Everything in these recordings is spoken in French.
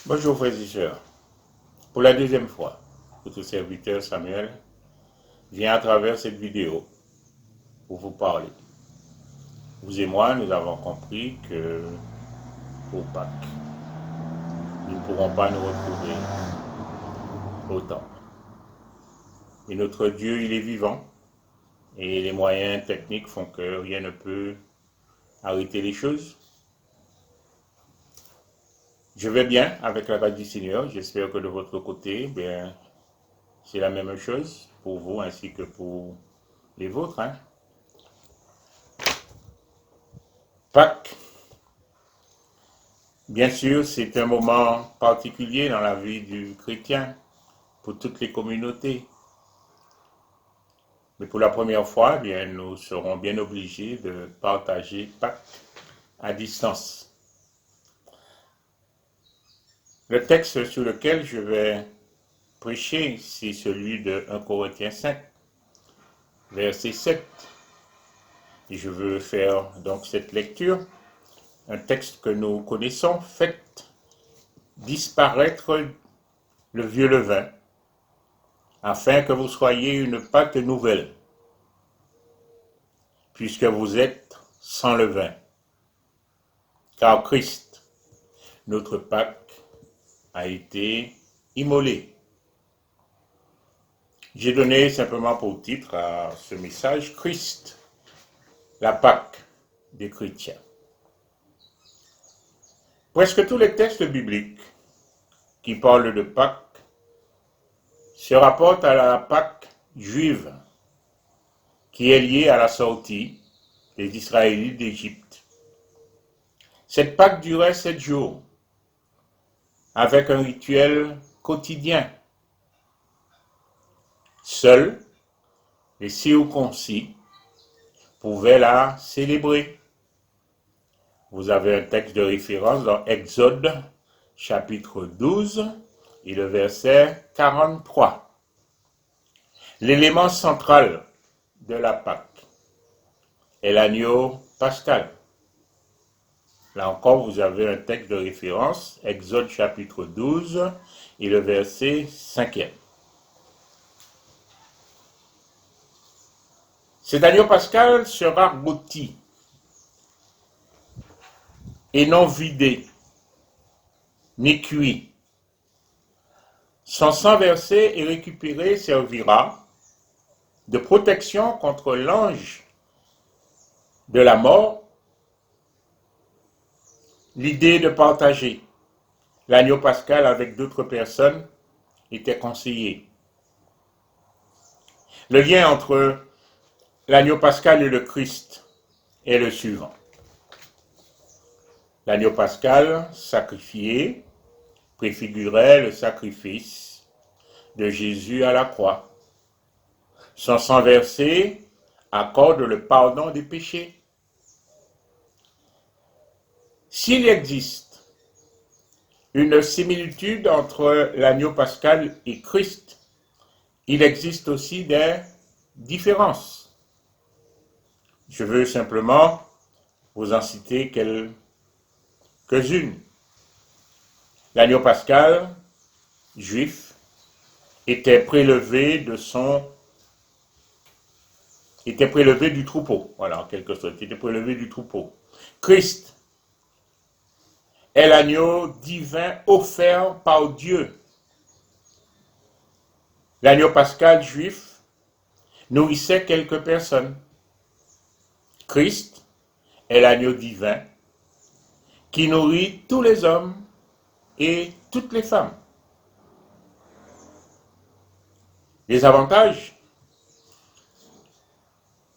Bonjour frères et sœurs. Pour la deuxième fois, votre serviteur Samuel vient à travers cette vidéo pour vous parler. Vous et moi, nous avons compris que pour Pâques, nous ne pourrons pas nous retrouver au temple. Mais notre Dieu, il est vivant et les moyens techniques font que rien ne peut arrêter les choses. Je vais bien avec la grâce du Seigneur. J'espère que de votre côté, c'est la même chose pour vous ainsi que pour les vôtres. Pâques, bien sûr, c'est un moment particulier dans la vie du chrétien, pour toutes les communautés. Mais pour la première fois, nous serons bien obligés de partager Pâques à distance. Le texte sur lequel je vais prêcher, c'est celui de 1 Corinthiens 5, verset 7. Et je veux faire donc cette lecture, un texte que nous connaissons: faites disparaître le vieux levain, afin que vous soyez une pâte nouvelle, puisque vous êtes sans levain. Car Christ, notre Pâque, a été immolé. J'ai donné simplement pour titre à ce message: Christ, la Pâque des chrétiens. Presque tous les textes bibliques qui parlent de Pâques se rapportent à la Pâque juive, qui est liée à la sortie des Israélites d'Égypte. Cette Pâque durait 7 jours, avec un rituel quotidien. Seuls les circoncis pouvaient la célébrer. Vous avez un texte de référence dans Exode, chapitre 12, et le verset 43. L'élément central de la Pâque est l'agneau pascal. Là encore, vous avez un texte de référence, Exode chapitre 12 et le verset 5e. Cet agneau pascal sera rôti et non vidé, ni cuit. Son sang versé et récupéré servira de protection contre l'ange de la mort. L'idée de partager l'agneau pascal avec d'autres personnes était conseillée. Le lien entre l'agneau pascal et le Christ est le suivant. L'agneau pascal sacrifié préfigurait le sacrifice de Jésus à la croix. Son sang versé accorde le pardon des péchés. S'il existe une similitude entre l'agneau pascal et Christ, il existe aussi des différences. Je veux simplement vous en citer quelques-unes. L'agneau pascal juif était prélevé du troupeau. Voilà, en quelque sorte, il était prélevé du troupeau. Christ est l'agneau divin offert par Dieu. L'agneau pascal juif nourrissait quelques personnes. Christ est l'agneau divin qui nourrit tous les hommes et toutes les femmes. Les avantages,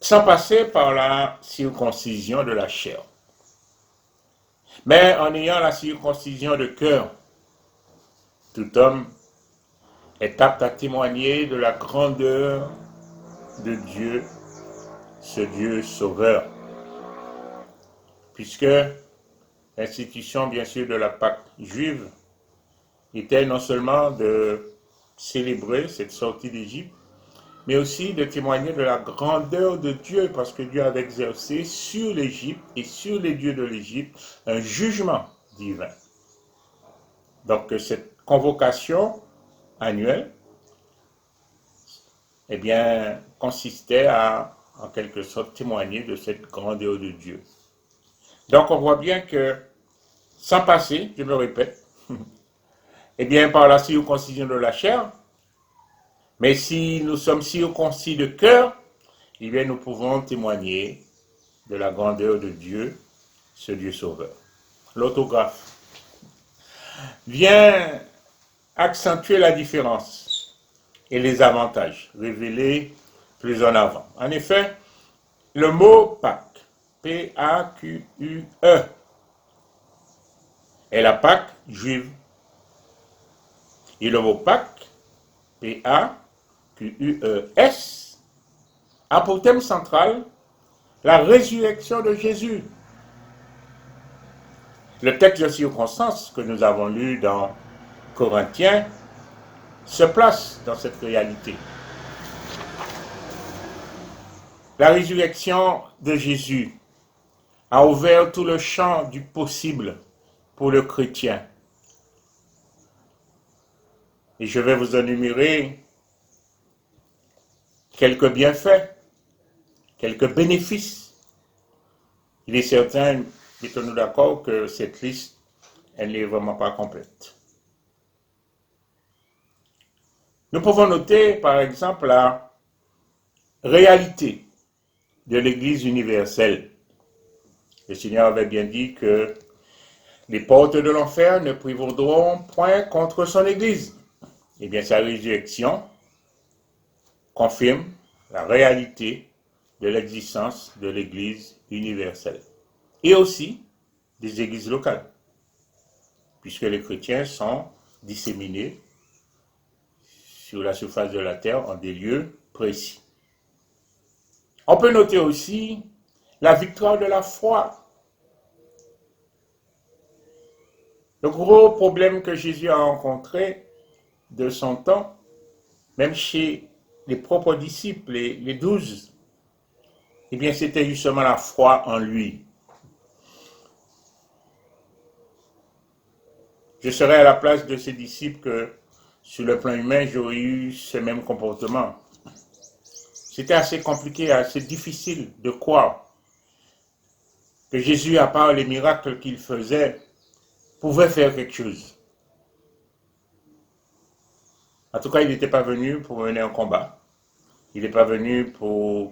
sans passer par la circoncision de la chair, mais en ayant la circoncision de cœur, tout homme est apte à témoigner de la grandeur de Dieu, ce Dieu sauveur. Puisque l'institution, bien sûr, de la Pâque juive était non seulement de célébrer cette sortie d'Égypte, mais aussi de témoigner de la grandeur de Dieu, parce que Dieu avait exercé sur l'Égypte et sur les dieux de l'Égypte un jugement divin. Donc cette convocation annuelle, eh bien, consistait à, en quelque sorte, témoigner de cette grandeur de Dieu. Donc on voit bien que, sans passer, je me répète, eh bien, par la circoncision de la chair, mais si nous sommes circoncis de cœur, eh bien, nous pouvons témoigner de la grandeur de Dieu, ce Dieu sauveur. L'autographe vient accentuer la différence et les avantages révélés plus en avant. En effet, le mot Pâques, P-A-Q-U-E, est la Pâque juive. Et le mot Pâques, P-A-Q-U-E-S, a pour thème central la résurrection de Jésus. Le texte de circonstance que nous avons lu dans Corinthiens se place dans cette réalité. La résurrection de Jésus a ouvert tout le champ du possible pour le chrétien. Et je vais vous énumérer quelques bienfaits, quelques bénéfices. Il est certain, mettons-nous d'accord, que cette liste, elle n'est vraiment pas complète. Nous pouvons noter, par exemple, la réalité de l'Église universelle. Le Seigneur avait bien dit que les portes de l'enfer ne prévaudront point contre son Église. Eh bien, sa résurrection confirme la réalité de l'existence de l'Église universelle et aussi des églises locales, puisque les chrétiens sont disséminés sur la surface de la terre en des lieux précis. On peut noter aussi la victoire de la foi. Le gros problème que Jésus a rencontré de son temps, même chez les propres disciples, les 12, eh bien c'était justement la foi en lui. Je serais à la place de ces disciples que, sur le plan humain, j'aurais eu ce même comportement. C'était assez compliqué, assez difficile de croire que Jésus, à part les miracles qu'il faisait, pouvait faire quelque chose. En tout cas, il n'était pas venu pour mener un combat. Il n'est pas venu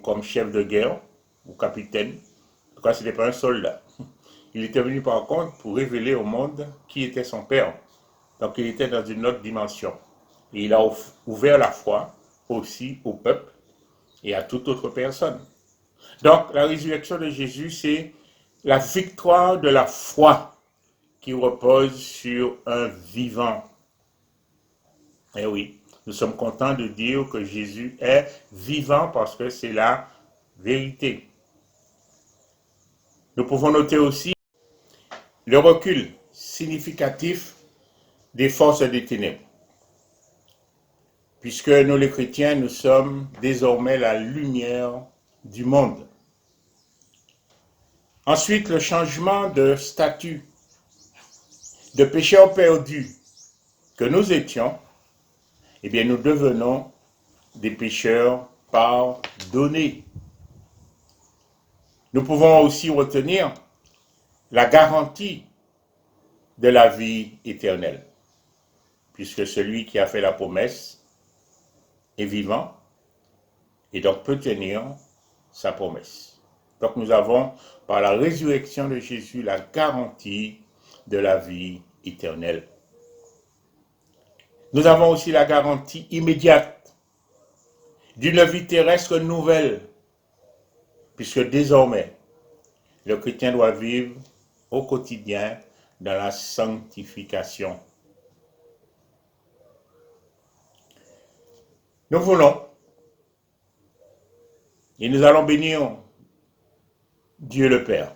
comme chef de guerre ou capitaine. En tout cas, ce n'était pas un soldat. Il était venu par contre pour révéler au monde qui était son Père. Donc il était dans une autre dimension. Et il a ouvert la foi aussi au peuple et à toute autre personne. Donc la résurrection de Jésus, c'est la victoire de la foi qui repose sur un vivant. Et oui, nous sommes contents de dire que Jésus est vivant parce que c'est la vérité. Nous pouvons noter aussi le recul significatif des forces des ténèbres. Puisque nous les chrétiens, nous sommes désormais la lumière du monde. Ensuite, le changement de statut. De pécheurs perdus que nous étions, eh bien nous devenons des pécheurs pardonnés. Nous pouvons aussi retenir la garantie de la vie éternelle, puisque celui qui a fait la promesse est vivant et donc peut tenir sa promesse. Donc nous avons, par la résurrection de Jésus, la garantie de la vie éternelle. Nous avons aussi la garantie immédiate d'une vie terrestre nouvelle, puisque désormais, le chrétien doit vivre au quotidien dans la sanctification. Nous voulons, et nous allons bénir Dieu le Père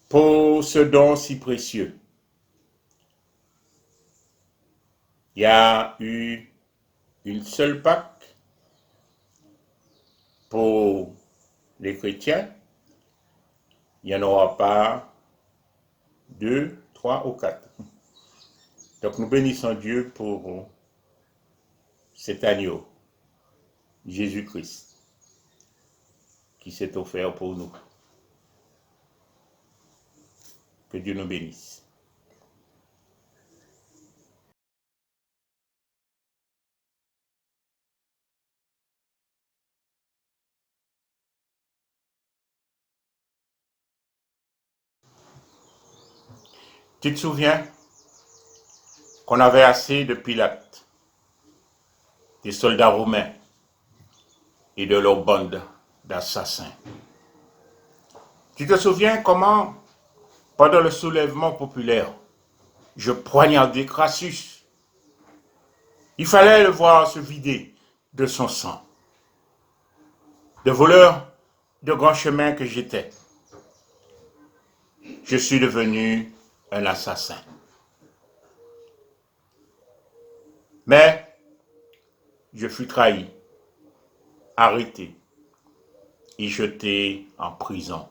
pour ce don si précieux. Il y a eu une seule Pâque pour les chrétiens. Il n'y en aura pas 2, 3 ou 4. Donc nous bénissons Dieu pour cet agneau, Jésus-Christ, qui s'est offert pour nous. Que Dieu nous bénisse. Tu te souviens qu'on avait assez de Pilate, des soldats romains et de leur bande d'assassins. Tu te souviens comment, pendant le soulèvement populaire, je poignardais Crassus. Il fallait le voir se vider de son sang. De voleur de grand chemin que j'étais, je suis devenu un assassin. Mais je fus trahi, arrêté et jeté en prison.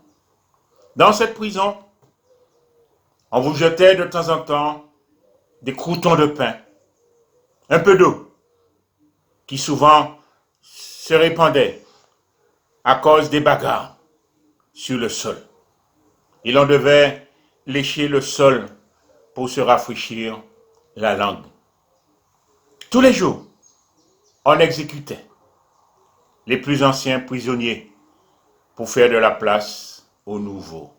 Dans cette prison, on vous jetait de temps en temps des croûtons de pain, un peu d'eau, qui souvent se répandait à cause des bagarres sur le sol. Et l'on devait lécher le sol pour se rafraîchir la langue. Tous les jours, on exécutait les plus anciens prisonniers pour faire de la place aux nouveaux.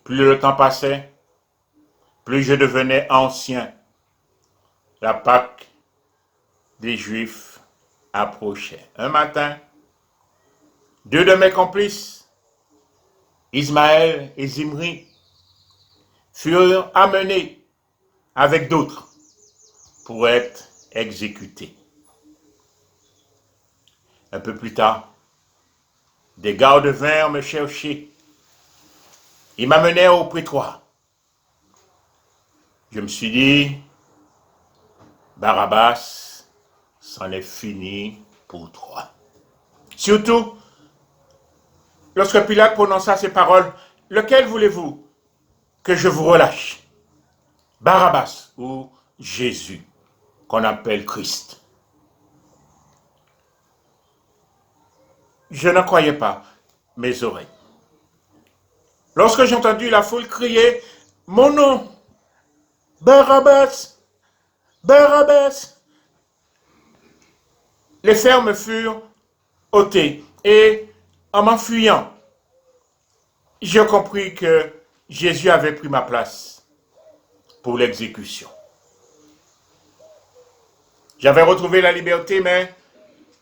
Plus le temps passait, plus je devenais ancien. La Pâque des Juifs approchait. Un matin, deux de mes complices, Ismaël et Zimri, furent amenés avec d'autres pour être exécutés. Un peu plus tard, des gardes vinrent me chercher. Ils m'amenèrent au prétoire. Je me suis dit, Barabbas, c'en est fini pour toi. Surtout, lorsque Pilate prononça ces paroles, lequel voulez-vous que je vous relâche? Barabbas ou Jésus, qu'on appelle Christ. Je ne croyais pas mes oreilles. Lorsque j'ai entendu la foule crier « Mon nom, Barabbas, Barabbas !» Les fermes furent ôtées et en m'enfuyant, j'ai compris que Jésus avait pris ma place pour l'exécution. J'avais retrouvé la liberté, mais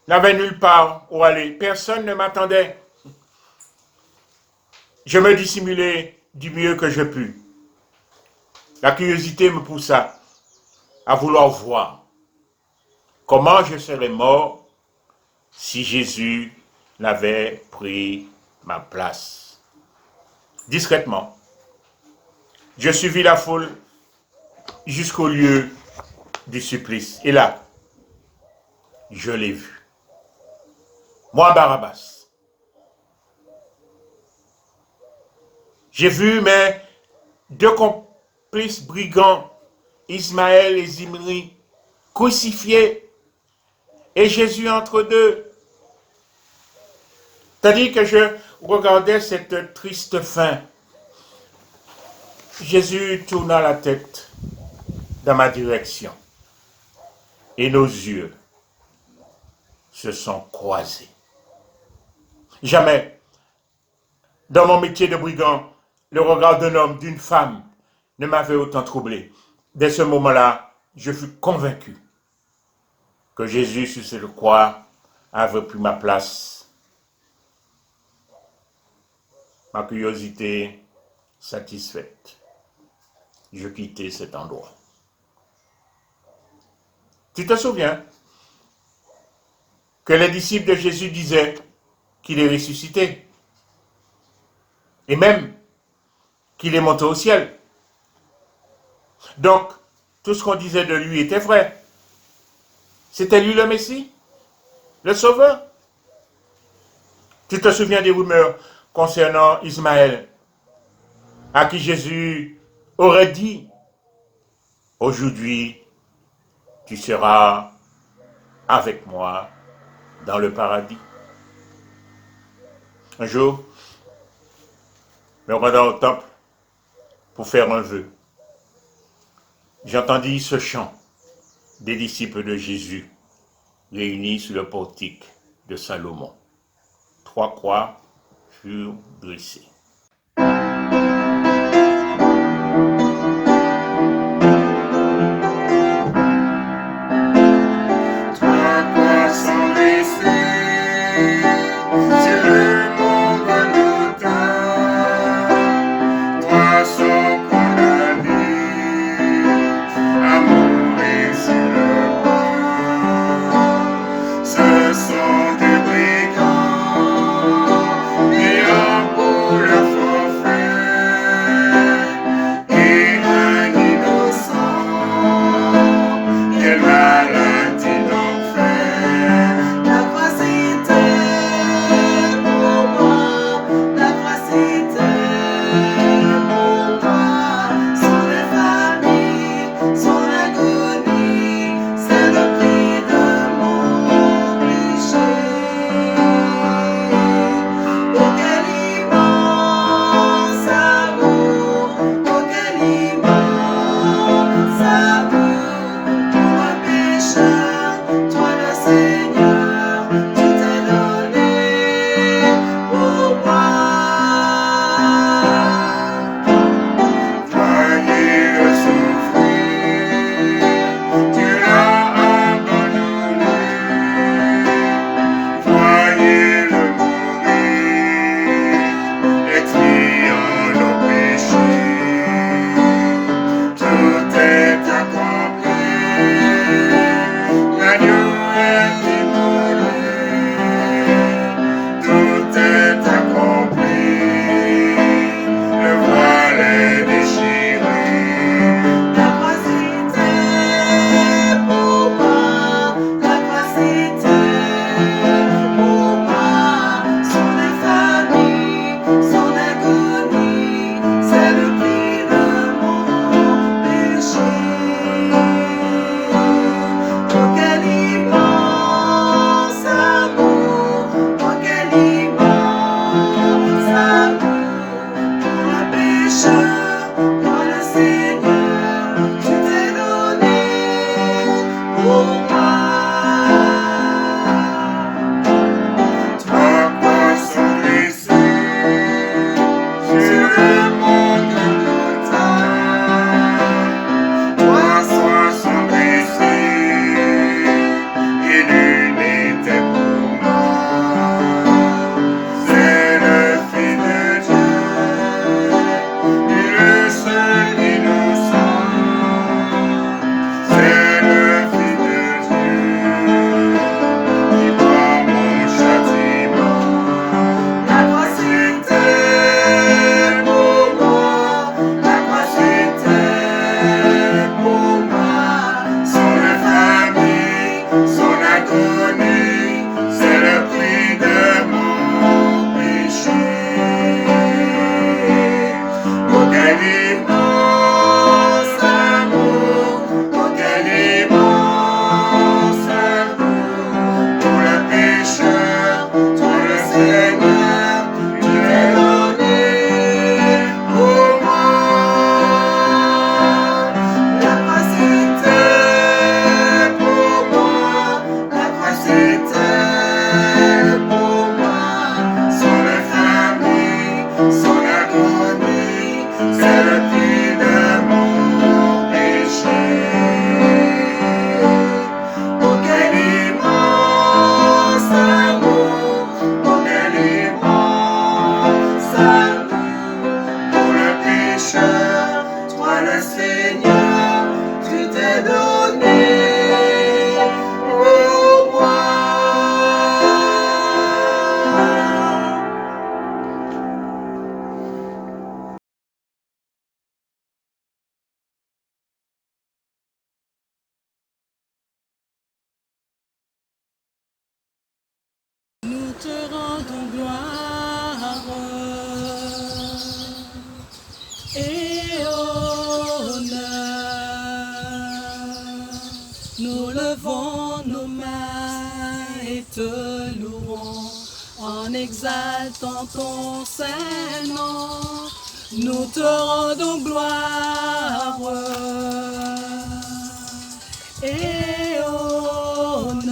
n'avais nulle part où aller. Personne ne m'attendait. Je me dissimulais du mieux que je pus. La curiosité me poussa à vouloir voir comment je serais mort si Jésus n'avait pris ma place. Discrètement, je suivis la foule jusqu'au lieu du supplice. Et là, je l'ai vu. Moi, Barabbas. J'ai vu mes deux complices brigands, Ismaël et Zimri, crucifiés, et Jésus entre deux. C'est-à-dire que je regardais cette triste fin. Jésus tourna la tête dans ma direction, et nos yeux se sont croisés. Jamais, dans mon métier de brigand, le regard d'un homme, d'une femme, ne m'avait autant troublé. Dès ce moment-là, je fus convaincu que Jésus, sur cette croix, avait pris ma place. Ma curiosité satisfaite, je quittai cet endroit. Tu te souviens que les disciples de Jésus disaient qu'il est ressuscité, et même qu'il est monté au ciel. Donc, tout ce qu'on disait de lui était vrai. C'était lui le Messie, le Sauveur. Tu te souviens des rumeurs concernant Ismaël? à qui Jésus aurait dit, aujourd'hui, tu seras avec moi dans le paradis. Un jour, me rendant au temple pour faire un vœu, j'entendis ce chant des disciples de Jésus réunis sur le portique de Salomon. 3 croix furent dressées. levons nos mains et te louons en exaltant ton saint nom. Nous te rendons gloire et honneur.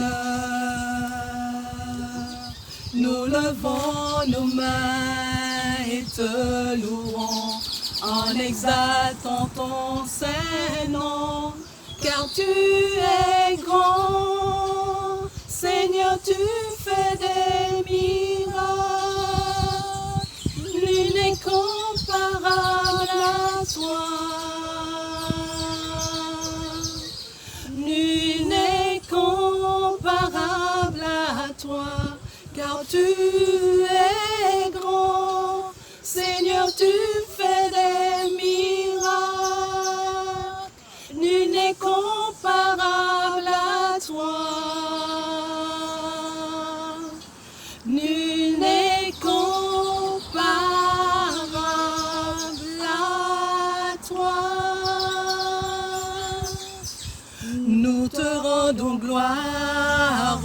Nous levons nos mains et te louons en exaltant ton saint nom. Car tu es grand, Seigneur, tu fais des miracles. Nul n'est comparable à toi. Nul n'est comparable à toi. Car tu es grand, Seigneur, tu fais des miracles. Nul n'est comparable à toi. Nul n'est comparable à toi. Nous te rendons gloire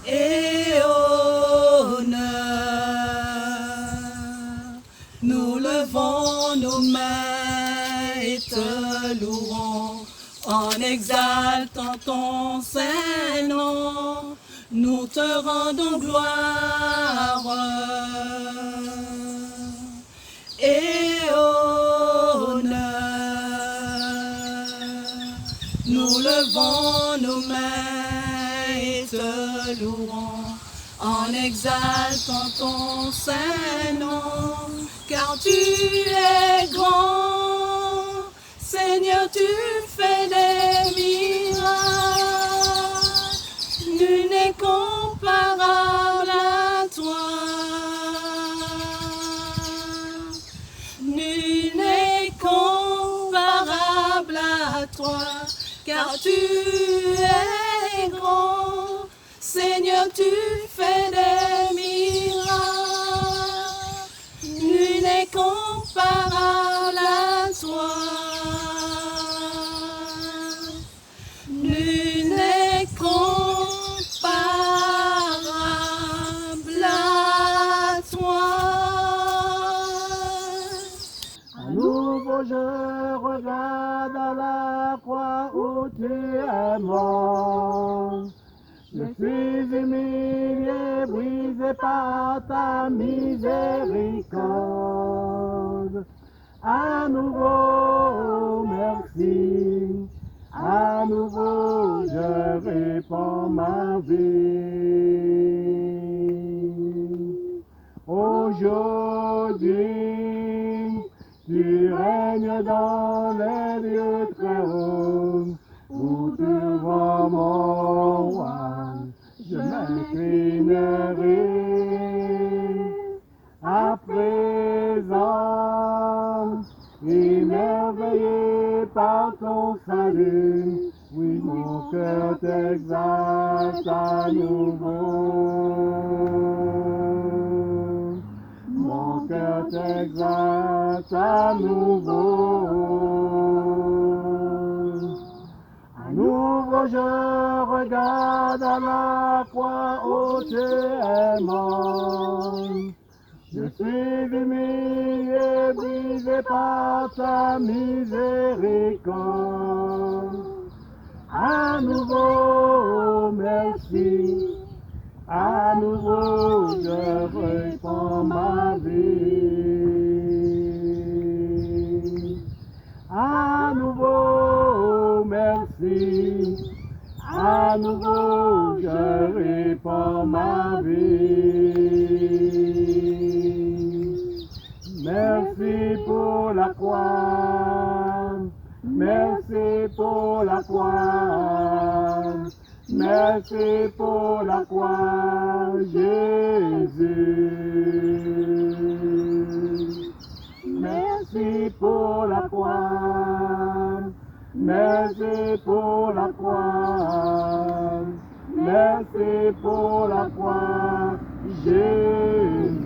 et honneur. Nous levons nos mains et te louons en exaltant ton saint nom. Nous te rendons gloire et honneur. Nous levons nos mains et te louons en exaltant ton saint nom. Car tu es grand, Seigneur, tu fais des miracles. Nul n'est comparable à toi. Nul n'est comparable à toi. Car tu es grand, Seigneur, tu fais des miracles. Nul n'est comparable à toi. Nul n'est comparable à toi. À nouveau je regarde à la croix où tu es mort. Je suis humilié, brisé par ta miséricorde. À nouveau, merci. À nouveau, je répands ma vie. Aujourd'hui, tu règnes dans les lieux très hauts, où tu vois mon roi, je m'inclinerai. À présent, émerveillé par ton salut, oui, mon cœur t'exalte à nouveau. Mon cœur t'exalte à nouveau. À nouveau je regarde à la croix où tu es mort. Je suis humilié, brisé par ta miséricorde. À nouveau, merci. À nouveau, je répands ma vie. À nouveau, merci. À nouveau, je répands ma vie. Merci pour la croix. Merci pour la croix. Merci pour la croix, Jésus. Merci pour la croix. Merci pour la croix. Merci pour la croix, Jésus.